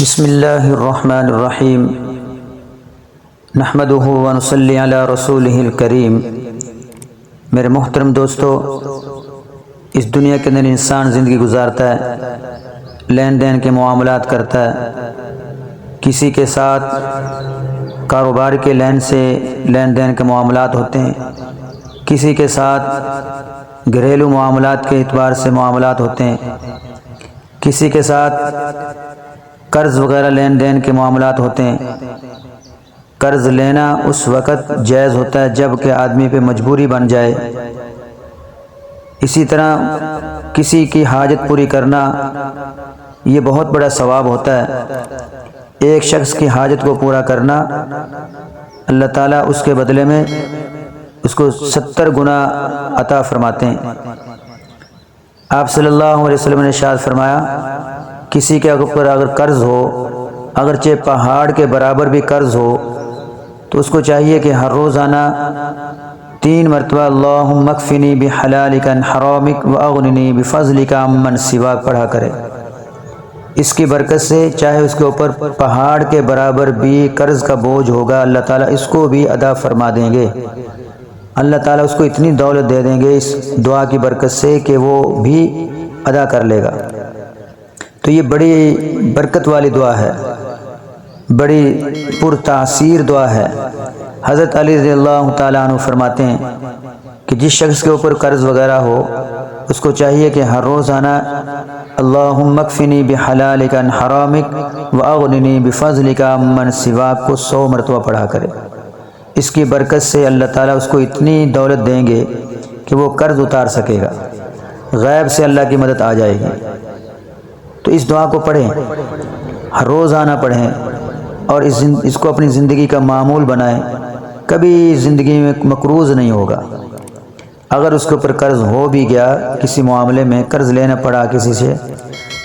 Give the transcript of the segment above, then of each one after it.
بسم اللہ الرحمن الرحیم نحمدہ ونصلی علی رسولہ الکریم۔ میرے محترم دوستو، اس دنیا کے اندر انسان زندگی گزارتا ہے، لین دین کے معاملات کرتا ہے، کسی کے ساتھ کاروبار کے لین دین کے معاملات ہوتے ہیں، کسی کے ساتھ گھریلو معاملات کے اعتبار سے معاملات ہوتے ہیں، کسی کے ساتھ قرض وغیرہ لین دین کے معاملات ہوتے ہیں۔ قرض لینا اس وقت جائز ہوتا ہے جب کہ آدمی پہ مجبوری بن جائے۔ اسی طرح کسی کی حاجت پوری کرنا یہ بہت بڑا ثواب ہوتا ہے۔ ایک شخص کی حاجت کو پورا کرنا، اللہ تعالیٰ اس کے بدلے میں اس کو 70 گنا عطا فرماتے ہیں۔ آپ صلی اللہ علیہ وسلم نے ارشاد فرمایا، کسی کے اوپر اگر قرض ہو، اگرچہ پہاڑ کے برابر بھی قرض ہو، تو اس کو چاہیے کہ ہر روزانہ 3 مرتبہ اللہم اکفنی بحلالک عن حرامک واغننی بفضلک عمن سواک پڑھا کرے۔ اس کی برکت سے چاہے اس کے اوپر پہاڑ کے برابر بھی قرض کا بوجھ ہوگا، اللہ تعالیٰ اس کو بھی ادا فرما دیں گے۔ اللہ تعالیٰ اس کو اتنی دولت دے دیں گے اس دعا کی برکت سے کہ وہ بھی ادا کر لے گا۔ تو یہ بڑی برکت والی دعا ہے، بڑی پرتاثیر دعا ہے۔ حضرت علی رضی اللہ تعالیٰ عنہ فرماتے ہیں کہ جس شخص کے اوپر قرض وغیرہ ہو، اس کو چاہیے کہ ہر روزانہ اللہم اکفنی بحلالک عن حرامک واغننی بفضلک عمن سواک کو 100 مرتبہ پڑھا کرے۔ اس کی برکت سے اللہ تعالیٰ اس کو اتنی دولت دیں گے کہ وہ قرض اتار سکے گا، غیب سے اللہ کی مدد آ جائے گی۔ تو اس دعا کو پڑھیں، ہر روزانہ پڑھیں، اور اس کو اپنی زندگی کا معمول بنائیں۔ کبھی زندگی میں مقروض نہیں ہوگا۔ اگر اس کے اوپر قرض ہو بھی گیا، کسی معاملے میں قرض لینا پڑا کسی سے،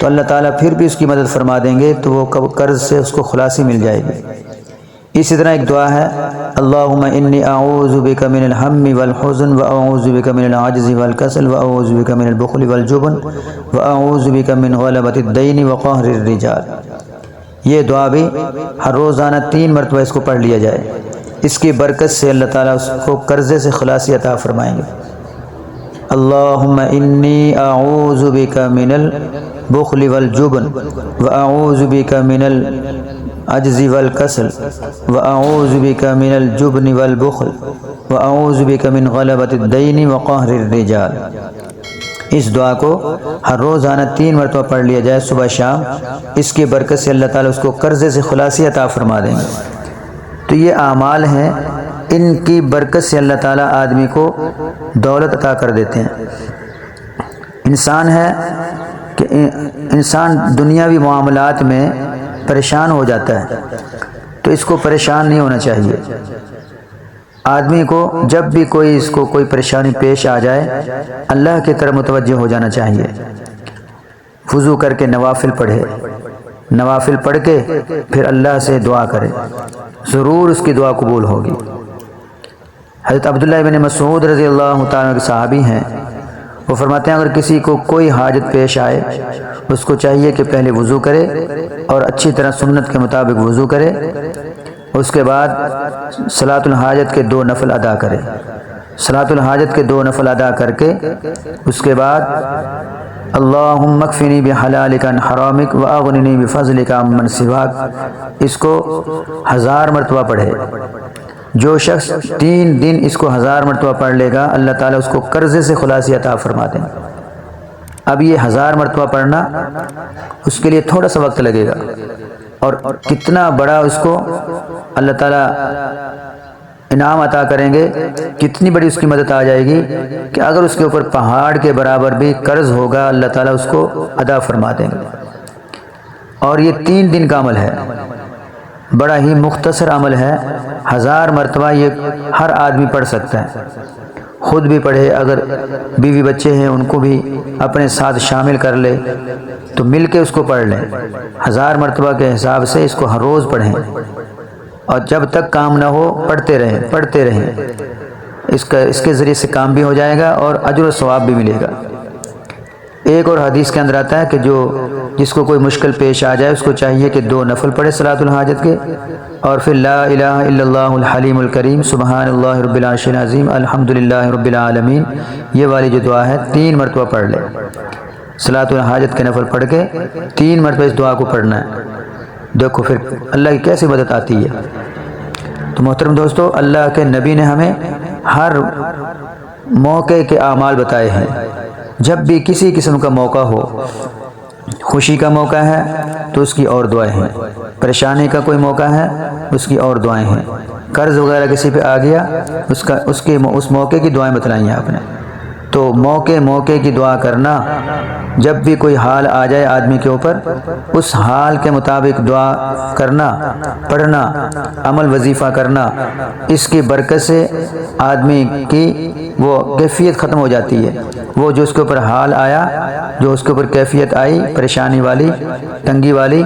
تو اللہ تعالیٰ پھر بھی اس کی مدد فرما دیں گے، تو وہ قرض سے اس کو خلاصی مل جائے گی۔ اسی طرح ایک دعا ہے، اللہم انی اعوذ بک من الہم والحزن واعوذ بک من العجز والکسل واعوذ بک من البخل والجبن واعوذ بک من غلبۃ الدین وقہر الرجال۔ یہ دعا بھی ہر روزانہ 3 مرتبہ اس کو پڑھ لیا جائے۔ اس کی برکت سے اللہ تعالیٰ اس کو قرضے سے خلاصی عطا فرمائیں گے۔ اللہم انی اعوذ بک من البخل والجبن واعوذ بک من العجز والکسل واعوذ بک من الجبن والبخل واعوذ بک من غلبۃ الدین وقہر الرجال۔ اس دعا کو ہر روزانہ 3 مرتبہ پڑھ لیا جائے، صبح شام۔ اس کی برکت سے اللہ تعالیٰ اس کو قرضے سے خلاصی عطا فرما دیں گے۔ تو یہ اعمال ہیں، ان کی برکت سے اللہ تعالیٰ آدمی کو دولت عطا کر دیتے ہیں۔ انسان ہے کہ انسان دنیاوی معاملات میں پریشان ہو جاتا ہے، تو اس کو پریشان نہیں ہونا چاہیے۔ آدمی کو جب بھی کوئی پریشانی پیش آ جائے، اللہ کی طرف متوجہ ہو جانا چاہیے۔ وضو کر کے نوافل پڑھے، نوافل پڑھ کے پھر اللہ سے دعا کرے، ضرور اس کی دعا قبول ہوگی۔ حضرت عبداللہ بن مسعود رضی اللہ تعالیٰ کے صحابی ہیں، وہ فرماتے ہیں اگر کسی کو کوئی حاجت پیش آئے، اس کو چاہیے کہ پہلے وضو کرے اور اچھی طرح سنت کے مطابق وضو کرے، اس کے بعد صلاۃ الحاجت کے 2 نفل ادا کرے۔ صلاۃ الحاجت کے 2 نفل ادا کر کے اس کے بعد اللہم اکفنی بحلالک عن حرامک واغننی بفضلک عمن سواک، اس کو 1000 مرتبہ پڑھے۔ جو شخص 3 دن اس کو 1000 مرتبہ پڑھ لے گا، اللہ تعالیٰ اس کو قرضے سے خلاصی عطا فرما دیں۔ اب یہ 1000 مرتبہ پڑھنا اس کے لیے تھوڑا سا وقت لگے گا، اور کتنا بڑا اس کو اللہ تعالیٰ انعام عطا کریں گے، کتنی بڑی اس کی مدد آ جائے گی کہ اگر اس کے اوپر پہاڑ کے برابر بھی قرض ہوگا، اللہ تعالیٰ اس کو ادا فرما دیں گے۔ اور یہ 3 دن کا عمل ہے، بڑا ہی مختصر عمل ہے۔ 1000 مرتبہ یہ ہر آدمی پڑھ سکتا ہے، خود بھی پڑھے، اگر بیوی بچے ہیں ان کو بھی اپنے ساتھ شامل کر لے تو مل کے اس کو پڑھ لیں۔ 1000 مرتبہ کے حساب سے اس کو ہر روز پڑھیں، اور جب تک کام نہ ہو پڑھتے رہیں۔ اس کے ذریعے سے کام بھی ہو جائے گا اور اجر و ثواب بھی ملے گا۔ ایک اور حدیث کے اندر آتا ہے کہ جس کو کوئی مشکل پیش آ جائے اس کو چاہیے کہ 2 نفل پڑھے صلاۃ الحاجت کے، اور پھر لا الہ الا اللہ الحلیم الکریم سبحان اللہ رب العرش العظیم الحمدللہ رب العالمین، یہ والی جو دعا ہے 3 مرتبہ پڑھ لے۔ صلاۃ الحاجت کے نفل پڑھ کے 3 مرتبہ اس دعا کو پڑھنا ہے۔ دیکھو پھر اللہ کی کیسی مدد آتی ہے۔ تو محترم دوستو، اللہ کے نبی نے ہمیں ہر موقع کے اعمال بتائے ہیں۔ جب بھی کسی قسم کا موقع ہو، خوشی کا موقع ہے تو اس کی اور دعائیں ہیں، پریشانی کا کوئی موقع ہے اس کی اور دعائیں ہیں، قرض وغیرہ کسی پہ آ گیا اس موقع کی دعائیں بتلائیں آپ نے۔ تو موقع کی دعا کرنا، جب بھی کوئی حال آ جائے آدمی کے اوپر اس حال کے مطابق دعا کرنا، پڑھنا، عمل وظیفہ کرنا، اس کی برکت سے آدمی کی وہ کیفیت ختم ہو جاتی ہے۔ وہ جو اس کے اوپر حال آیا، جو اس کے اوپر کیفیت آئی پریشانی والی، تنگی والی،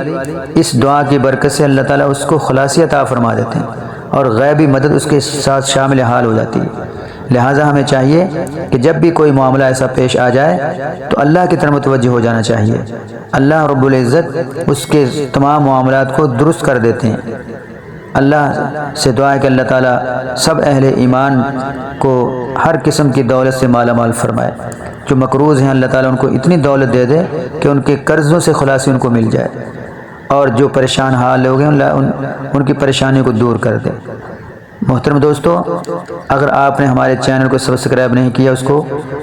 اس دعا کی برکت سے اللہ تعالیٰ اس کو خلاصی عطا فرما دیتے ہیں اور غیبی مدد اس کے ساتھ شامل حال ہو جاتی ہے۔ لہٰذا ہمیں چاہیے کہ جب بھی کوئی معاملہ ایسا پیش آ جائے تو اللہ کی طرف متوجہ ہو جانا چاہیے۔ اللہ رب العزت اس کے تمام معاملات کو درست کر دیتے ہیں۔ اللہ سے دعا ہے کہ اللہ تعالیٰ سب اہل ایمان کو ہر قسم کی دولت سے مالا مال فرمائے۔ جو مقروض ہیں اللہ تعالیٰ ان کو اتنی دولت دے دے کہ ان کے قرضوں سے خلاصی ان کو مل جائے، اور جو پریشان حال لوگ ہیں اللہ ان کی پریشانی کو دور کر دے۔ محترم دوستو، اگر آپ نے ہمارے چینل کو سبسکرائب نہیں کیا اس کو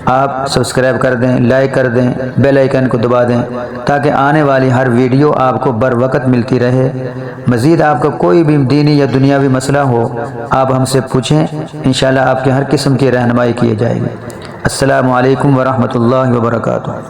آپ سبسکرائب کر دیں، لائک کر دیں، بیل آئیکن کو دبا دیں تاکہ آنے والی ہر ویڈیو آپ کو بر وقت ملتی رہے۔ مزید آپ کا کوئی بھی دینی یا دنیاوی مسئلہ ہو آپ ہم سے پوچھیں، انشاءاللہ آپ کی ہر قسم کی رہنمائی کی جائے گی۔ السلام علیکم ورحمۃ اللہ وبرکاتہ۔